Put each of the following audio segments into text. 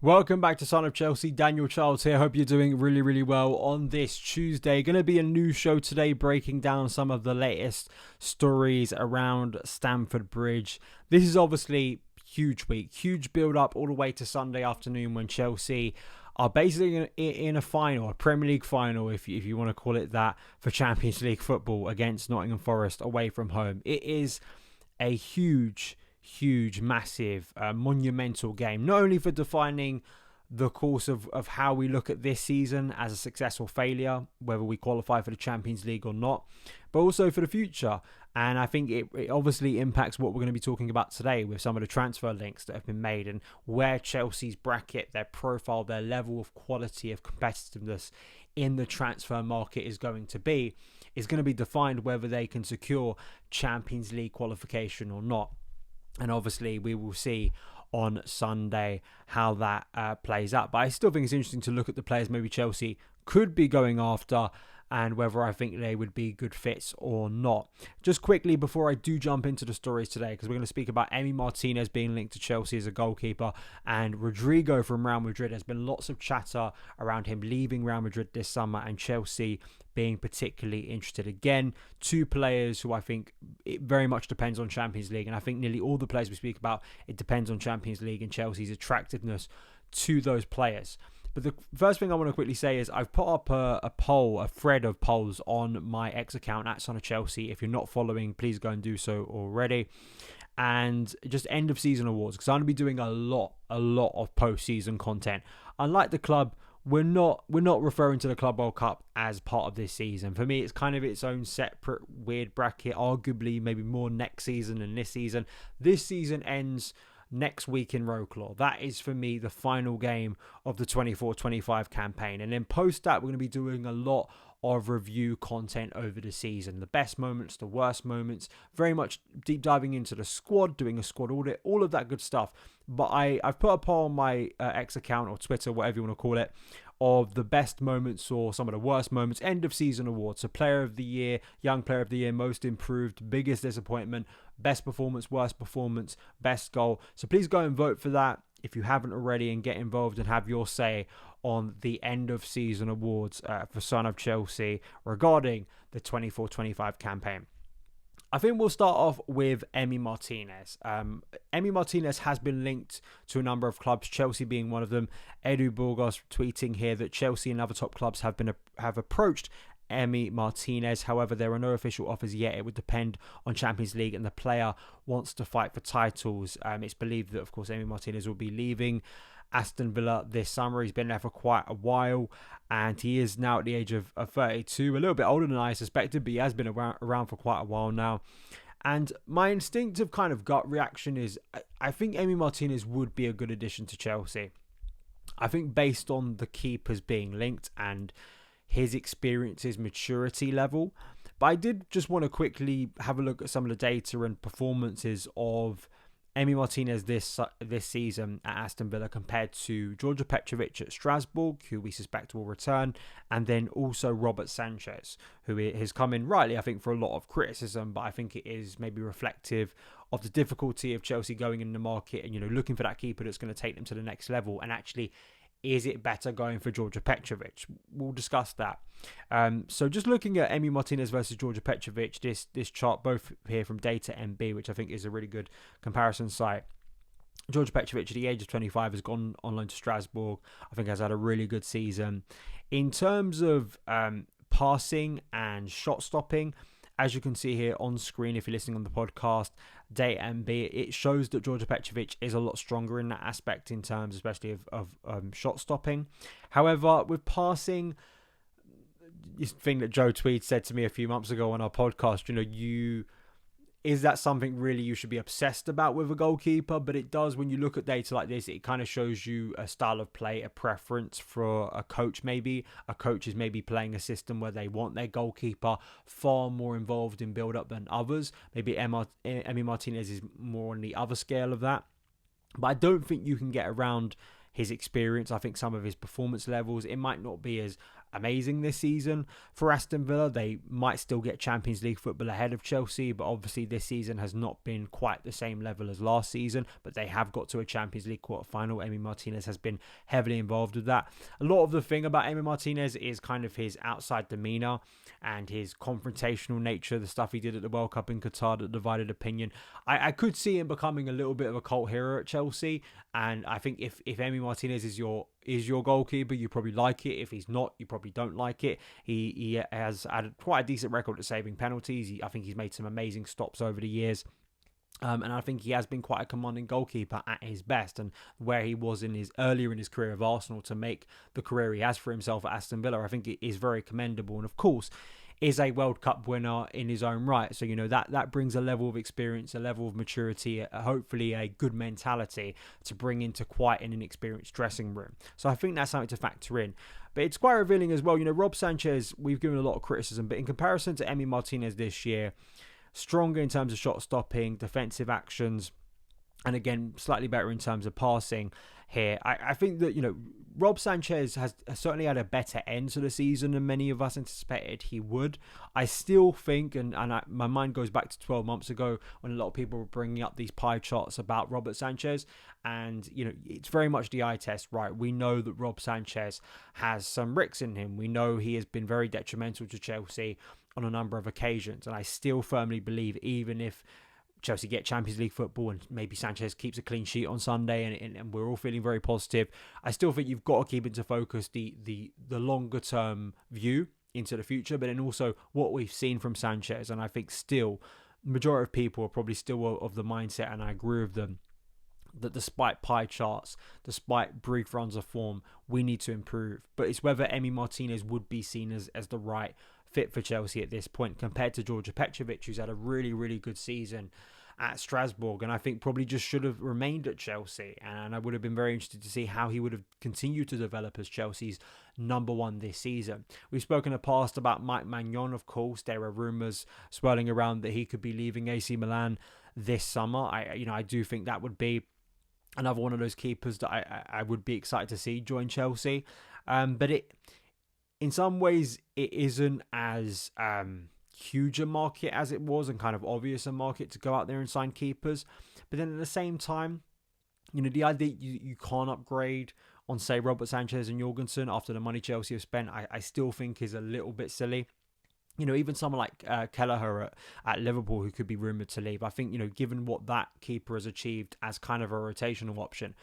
Welcome back to Son of Chelsea. Daniel Charles here. Hope you're doing really, really well on this Tuesday. Going to be a new show today, breaking down some of the latest stories around Stamford Bridge. This is obviously huge week, huge build up all the way to Sunday afternoon when Chelsea are basically in a final, a Premier League final, if you want to call it that, for Champions League football against Nottingham Forest away from home. It is a huge, massive, monumental game, not only for defining the course of how we look at this season as a successful failure, whether we qualify for the Champions League or not, but also for the future. And I think it obviously impacts what we're going to be talking about today with some of the transfer links that have been made and where Chelsea's bracket, their profile, their level of quality, of competitiveness in the transfer market is going to be defined whether they can secure Champions League qualification or not. And obviously we will see on Sunday how that plays out. But I still think it's interesting to look at the players maybe Chelsea could be going after and whether I think they would be good fits or not. Just quickly before I do jump into the stories today, because we're going to speak about Emi Martinez being linked to Chelsea as a goalkeeper and Rodrygo from Real Madrid. There's been lots of chatter around him leaving Real Madrid this summer and Chelsea being particularly interested. Again, two players who I think it very much depends on Champions League, and I think nearly all the players we speak about, it depends on Champions League and Chelsea's attractiveness to those players. But the first thing I want to quickly say is I've put up a poll, a thread of polls on my X account at SonOfChelsea. If you're not following, please go and do so already. And just end of season awards, because I'm going to be doing a lot of post-season content. Unlike the club, we're not referring to the Club World Cup as part of this season. For me, it's kind of its own separate weird bracket, arguably maybe more next season than this season. This season ends next week in Roclaw. That is for me the final game of the 24-25 campaign. And then post that, we're going to be doing a lot of review content over the season. The best moments, the worst moments, very much deep diving into the squad, doing a squad audit, all of that good stuff. But I've put a poll on my X account or Twitter, whatever you want to call it, of the best moments or some of the worst moments, end of season awards. So player of the year, young player of the year, most improved, biggest disappointment, best performance, worst performance, best goal. So please go and vote for that if you haven't already and get involved and have your say on the end of season awards for Son of Chelsea regarding the 24-25 campaign. I think we'll start off with Emi Martinez. Emi Martinez has been linked to a number of clubs, Chelsea being one of them. Edu Burgos tweeting here that Chelsea and other top clubs have approached Emi Martinez. However, there are no official offers yet. It would depend on Champions League and the player wants to fight for titles. It's believed that, of course, Emi Martinez will be leaving Aston Villa this summer. He's been there for quite a while and he is now at the age of 32, a little bit older than I suspected, but he has been around for quite a while now. And my instinctive kind of gut reaction is I think Emi Martinez would be a good addition to Chelsea. I think based on the keepers being linked and his experience, his maturity level. But I did just want to quickly have a look at some of the data and performances of Emi Martinez this season at Aston Villa compared to Georgia Petrovic at Strasbourg, who we suspect will return, and then also Robert Sanchez, who has come in rightly, I think, for a lot of criticism, but I think it is maybe reflective of the difficulty of Chelsea going in the market and, looking for that keeper that's going to take them to the next level. And actually, is it better going for Georgia Petrovic? We'll discuss that. So just looking at Emi Martinez versus Georgia Petrovic, this chart both here from Data MB, which I think is a really good comparison site. Georgia Petrovic at the age of 25 has gone on loan to Strasbourg. I think has had a really good season. In terms of passing and shot stopping, as you can see here on screen, if you're listening on the podcast, Data MB, it shows that Georgia Petrovic is a lot stronger in that aspect in terms especially of shot stopping. However, with passing, this thing that Joe Tweed said to me a few months ago on our podcast, is that something really you should be obsessed about with a goalkeeper? But it does, when you look at data like this, it kind of shows you a style of play, a preference for a coach maybe. A coach is maybe playing a system where they want their goalkeeper far more involved in build-up than others. Maybe Emi Martinez is more on the other scale of that. But I don't think you can get around his experience. I think some of his performance levels, it might not be as amazing this season for Aston Villa. They might still get Champions League football ahead of Chelsea, but obviously this season has not been quite the same level as last season, but they have got to a Champions League quarter-final. Emi Martinez has been heavily involved with that. A lot of the thing about Emi Martinez is kind of his outside demeanour and his confrontational nature, the stuff he did at the World Cup in Qatar that divided opinion. I could see him becoming a little bit of a cult hero at Chelsea, and I think if Emi Martinez is your goalkeeper, you probably like it. If he's not, you probably don't like it. He has had quite a decent record at saving penalties. I think he's made some amazing stops over the years. And I think he has been quite a commanding goalkeeper at his best, and where he was earlier in his career of Arsenal to make the career he has for himself at Aston Villa, I think it is very commendable. And of course, is a World Cup winner in his own right. So, that brings a level of experience, a level of maturity, hopefully a good mentality to bring into quite an inexperienced dressing room. So I think that's something to factor in. But it's quite revealing as well. Rob Sanchez, we've given a lot of criticism, but in comparison to Emi Martinez this year, stronger in terms of shot stopping, defensive actions, and again, slightly better in terms of passing here. I think that, Rob Sanchez has certainly had a better end to the season than many of us anticipated he would. I still think, my mind goes back to 12 months ago when a lot of people were bringing up these pie charts about Robert Sanchez, and, it's very much the eye test, right? We know that Rob Sanchez has some ricks in him. We know he has been very detrimental to Chelsea on a number of occasions, and I still firmly believe, even if Chelsea get Champions League football and maybe Sanchez keeps a clean sheet on Sunday and we're all feeling very positive, I still think you've got to keep into focus the longer term view into the future, but then also what we've seen from Sanchez. And I think still the majority of people are probably still of the mindset, and I agree with them, that despite pie charts, despite brief runs of form, we need to improve. But it's whether Emi Martinez would be seen as the right fit for Chelsea at this point compared to Georgia Petrovic, who's had a really, really good season at Strasbourg, and I think probably just should have remained at Chelsea. And I would have been very interested to see how he would have continued to develop as Chelsea's number one this season. We've spoken in the past about Mike Mannone, of course. There are rumours swirling around that he could be leaving AC Milan this summer. I do think that would be another one of those keepers that I would be excited to see join Chelsea. But in some ways, it isn't as huge a market as it was, and kind of obvious a market to go out there and sign keepers. But then at the same time, the idea you can't upgrade on, say, Robert Sanchez and Jorgensen after the money Chelsea have spent, I still think is a little bit silly. Even someone like Kelleher at Liverpool, who could be rumoured to leave, I think, given what that keeper has achieved as kind of a rotational option,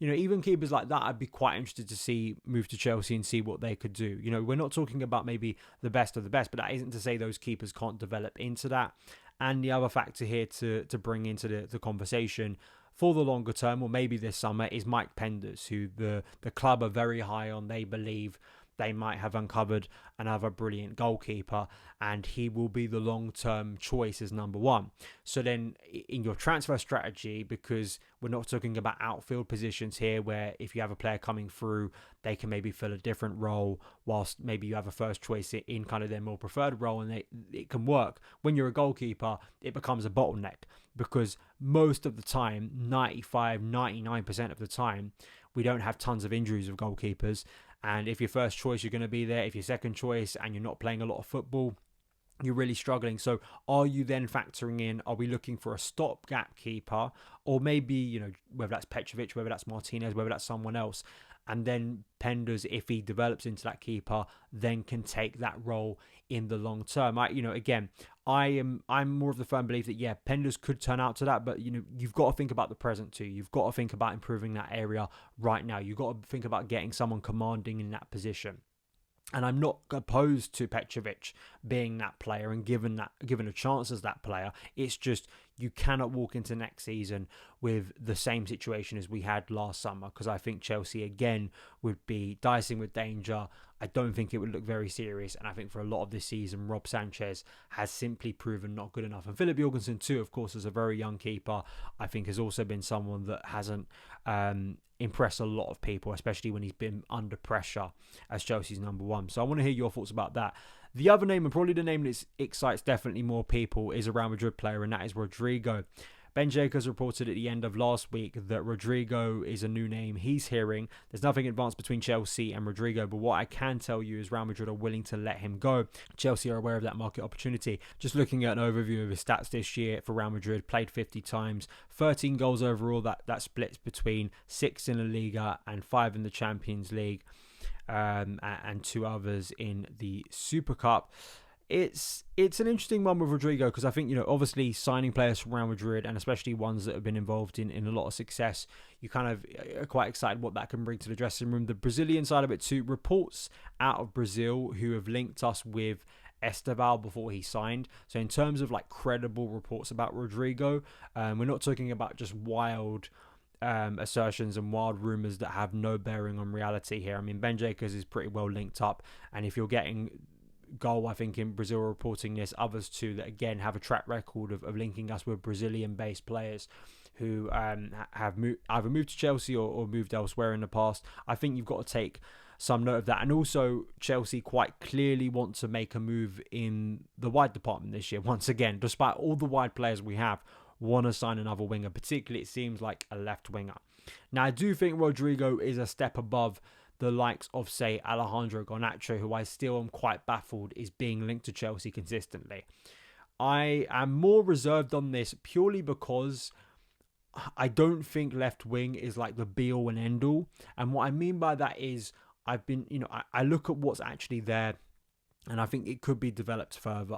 even keepers like that, I'd be quite interested to see move to Chelsea and see what they could do. We're not talking about maybe the best of the best, but that isn't to say those keepers can't develop into that. And the other factor here to bring into the conversation for the longer term, or maybe this summer, is Mike Penders, who the club are very high on. They believe they might have uncovered another brilliant goalkeeper, and he will be the long-term choice as number one. So then in your transfer strategy, because we're not talking about outfield positions here, where if you have a player coming through, they can maybe fill a different role, whilst maybe you have a first choice in kind of their more preferred role, and it can work. When you're a goalkeeper, it becomes a bottleneck, because most of the time, 99% of the time, we don't have tons of injuries of goalkeepers. And if your first choice, you're going to be there. If your second choice and you're not playing a lot of football, you're really struggling. So are you then factoring in, are we looking for a stopgap keeper? Or maybe, whether that's Petrovic, whether that's Martinez, whether that's someone else. And then Penders, if he develops into that keeper, then can take that role in the long term. I'm more of the firm belief that, Penders could turn out to that, but you've got to think about the present too. You've got to think about improving that area right now. You've got to think about getting someone commanding in that position. And I'm not opposed to Petrovic being that player and given a chance as that player. It's just you cannot walk into next season with the same situation as we had last summer, because I think Chelsea again would be dicing with danger. I don't think it would look very serious, and I think for a lot of this season, Rob Sanchez has simply proven not good enough. And Philip Jorgensen too, of course, as a very young keeper, I think has also been someone that hasn't impress a lot of people, especially when he's been under pressure as Chelsea's number one. So I want to hear your thoughts about that. The other name, and probably the name that excites definitely more people, is a Real Madrid player, and that is Rodrygo. Ben Jacobs reported at the end of last week that Rodrigo is a new name he's hearing. There's nothing advanced between Chelsea and Rodrigo, but what I can tell you is Real Madrid are willing to let him go. Chelsea are aware of that market opportunity. Just looking at an overview of his stats this year for Real Madrid, played 50 times, 13 goals overall. That splits between 6 in La Liga and 5 in the Champions League, and 2 others in the Super Cup. It's an interesting one with Rodrigo because I think, obviously signing players from Real Madrid, and especially ones that have been involved in a lot of success, you kind of are quite excited what that can bring to the dressing room. The Brazilian side of it too, reports out of Brazil who have linked us with Esteval before he signed. So in terms of like credible reports about Rodrigo, we're not talking about just wild assertions and wild rumours that have no bearing on reality here. I mean, Ben Jacobs is pretty well linked up, and if you're getting Goal, I think, in Brazil reporting this, others too that again have a track record of linking us with Brazilian-based players who have either moved to Chelsea or moved elsewhere in the past. I think you've got to take some note of that. And also, Chelsea quite clearly want to make a move in the wide department this year. Once again, despite all the wide players we have, want to sign another winger, particularly it seems like a left winger. Now, I do think Rodrigo is a step above the likes of, say, Alejandro Garnacho, who I still am quite baffled is being linked to Chelsea consistently. I am more reserved on this purely because I don't think left wing is like the be all and end all. And what I mean by that is I look at what's actually there and I think it could be developed further.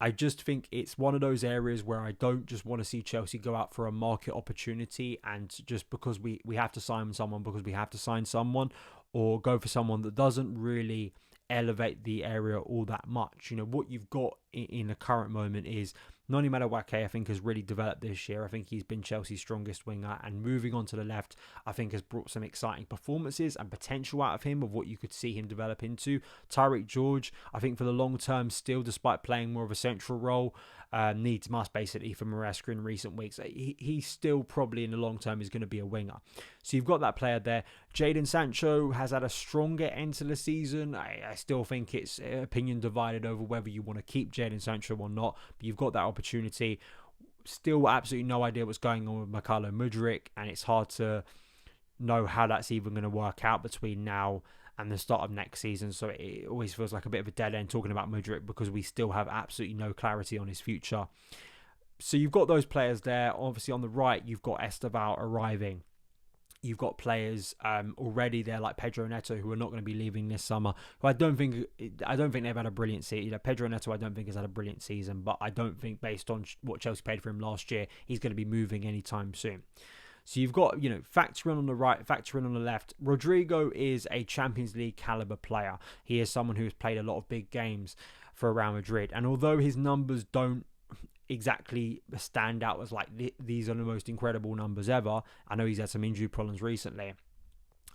I just think it's one of those areas where I don't just want to see Chelsea go out for a market opportunity and just because we have to sign someone because we have to sign someone, or go for someone that doesn't really elevate the area all that much. What you've got in the current moment is Noni Madueke, I think, has really developed this year. I think he's been Chelsea's strongest winger, and moving on to the left, I think has brought some exciting performances and potential out of him of what you could see him develop into. Tyreek George, I think for the long term still, despite playing more of a central role, must basically for Maresca in recent weeks. He still probably in the long term is going to be a winger. So you've got that player there. Jadon Sancho has had a stronger end to the season. I still think it's opinion divided over whether you want to keep Jadon Sancho or not, but you've got that opportunity. Still absolutely no idea what's going on with Mykhailo Mudryk, and it's hard to know how that's even going to work out between now and the start of next season. So it always feels like a bit of a dead end talking about Mudryk because we still have absolutely no clarity on his future. So you've got those players there. Obviously on the right, you've got Esteval arriving. You've got players already there like Pedro Neto who are not going to be leaving this summer. Who I don't think they've had a brilliant season. Pedro Neto I don't think has had a brilliant season, but I don't think based on what Chelsea paid for him last year, he's going to be moving anytime soon. So you've got, factor in on the right, factor in on the left. Rodrigo is a Champions League caliber player. He is someone who has played a lot of big games for Real Madrid. And although his numbers don't exactly stand out as like these are the most incredible numbers ever, I know he's had some injury problems recently,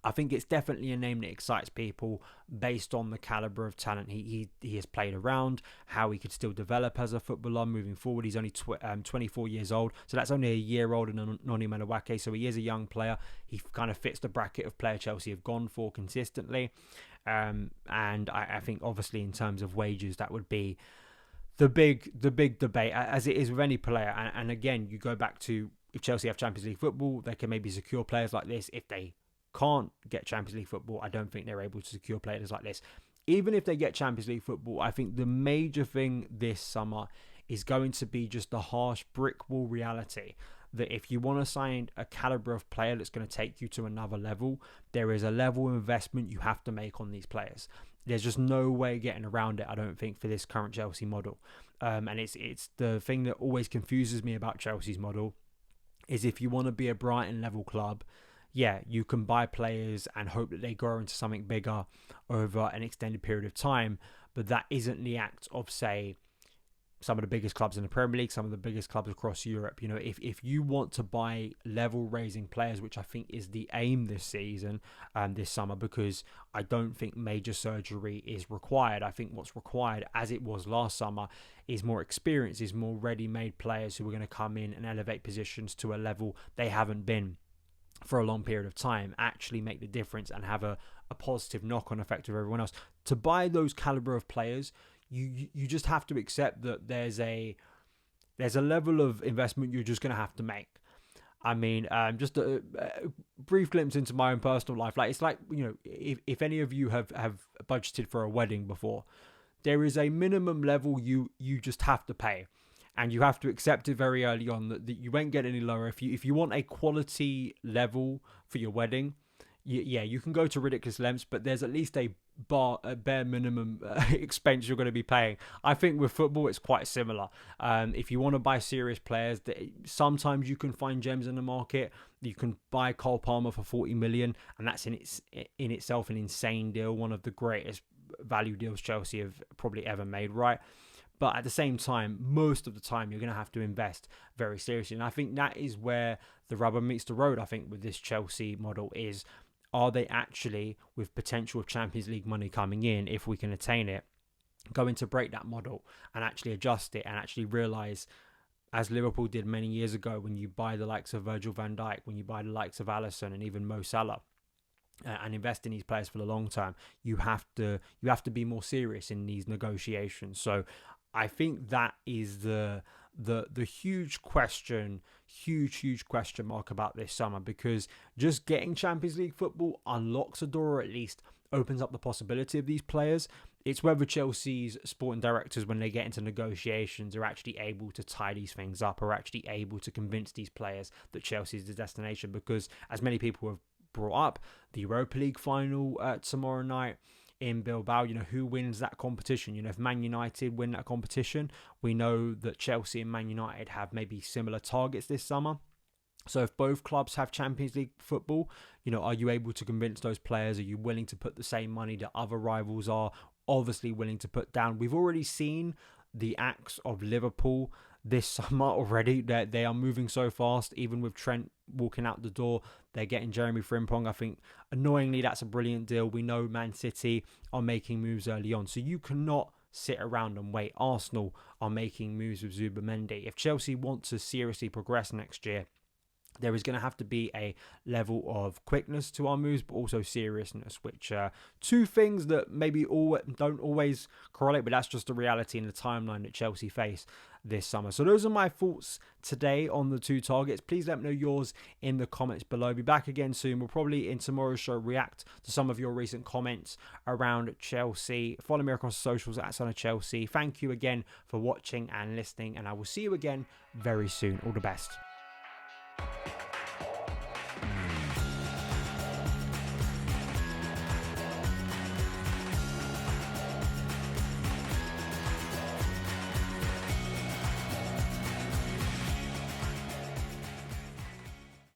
I think it's definitely a name that excites people based on the caliber of talent he has played around, how he could still develop as a footballer moving forward. He's only 24 years old, so that's only a year older than Noni Madueke, so he is a young player. He kind of fits the bracket of player Chelsea have gone for consistently, and I think obviously in terms of wages that would be the big debate, as it is with any player. And again, you go back to if Chelsea have Champions League football, they can maybe secure players like this. If they can't get Champions League football, I don't think they're able to secure players like this. Even if they get Champions League football, I think the major thing this summer is going to be just the harsh brick wall reality that if you want to sign a caliber of player that's going to take you to another level, there is a level of investment you have to make on these players. There's just no way getting around it, I don't think, for this current Chelsea model. And it's the thing that always confuses me about Chelsea's model is if you want to be a Brighton level club, yeah, you can buy players and hope that they grow into something bigger over an extended period of time. But that isn't the act of, say, some of the biggest clubs in the Premier League, some of the biggest clubs across Europe. If you want to buy level-raising players, which I think is the aim this season, this summer, because I don't think major surgery is required. I think what's required, as it was last summer, is more experience, is more ready-made players who are going to come in and elevate positions to a level they haven't been for a long period of time, actually make the difference and have a positive knock-on effect of everyone else. To buy those caliber of players, you just have to accept that there's a There's a level of investment you're just going to have to make. I mean, just a brief glimpse into my own personal life. Like, it's like, if any of you have budgeted for a wedding before, there is a minimum level you just have to pay. And you have to accept it very early on that you won't get any lower. If you want a quality level for your wedding, you can go to ridiculous lengths, but there's at least a bare minimum expense you're going to be paying. I think with football it's quite similar. If you want to buy serious players, sometimes you can find gems in the market. You can buy Cole Palmer for 40 million, and that's in itself an insane deal, one of the greatest value deals Chelsea have probably ever made, right? But at the same time, most of the time, you're going to have to invest very seriously. And I think that is where the rubber meets the road, I think, with this Chelsea model is, are they actually, with potential of Champions League money coming in, if we can attain it, going to break that model and actually adjust it and actually realise, as Liverpool did many years ago, when you buy the likes of Virgil van Dijk, when you buy the likes of Alisson and even Mo Salah, and invest in these players for the long term, you have to be more serious in these negotiations. So I think that is the huge question mark about this summer, because just getting Champions League football unlocks a door, or at least opens up the possibility of these players. It's whether Chelsea's sporting directors, when they get into negotiations, are actually able to tie these things up, or actually able to convince these players that Chelsea is the destination. Because as many people have brought up, the Europa League final tomorrow night in Bilbao, who wins that competition? If Man United win that competition, we know that Chelsea and Man United have maybe similar targets this summer. So if both clubs have Champions League football, are you able to convince those players? Are you willing to put the same money that other rivals are obviously willing to put down? We've already seen the acts of Liverpool this summer already. They are moving so fast. Even with Trent walking out the door, they're getting Jeremy Frimpong. I think, annoyingly, that's a brilliant deal. We know Man City are making moves early on, so you cannot sit around and wait. Arsenal are making moves with Zubimendi. If Chelsea want to seriously progress next year, there is going to have to be a level of quickness to our moves, but also seriousness, which are two things that maybe don't always correlate, but that's just the reality in the timeline that Chelsea face this summer. So those are my thoughts today on the two targets. Please let me know yours in the comments below. Be back again soon. We'll probably, in tomorrow's show, react to some of your recent comments around Chelsea. Follow me across the socials at SonOfChelsea. Thank you again for watching and listening, and I will see you again very soon. All the best.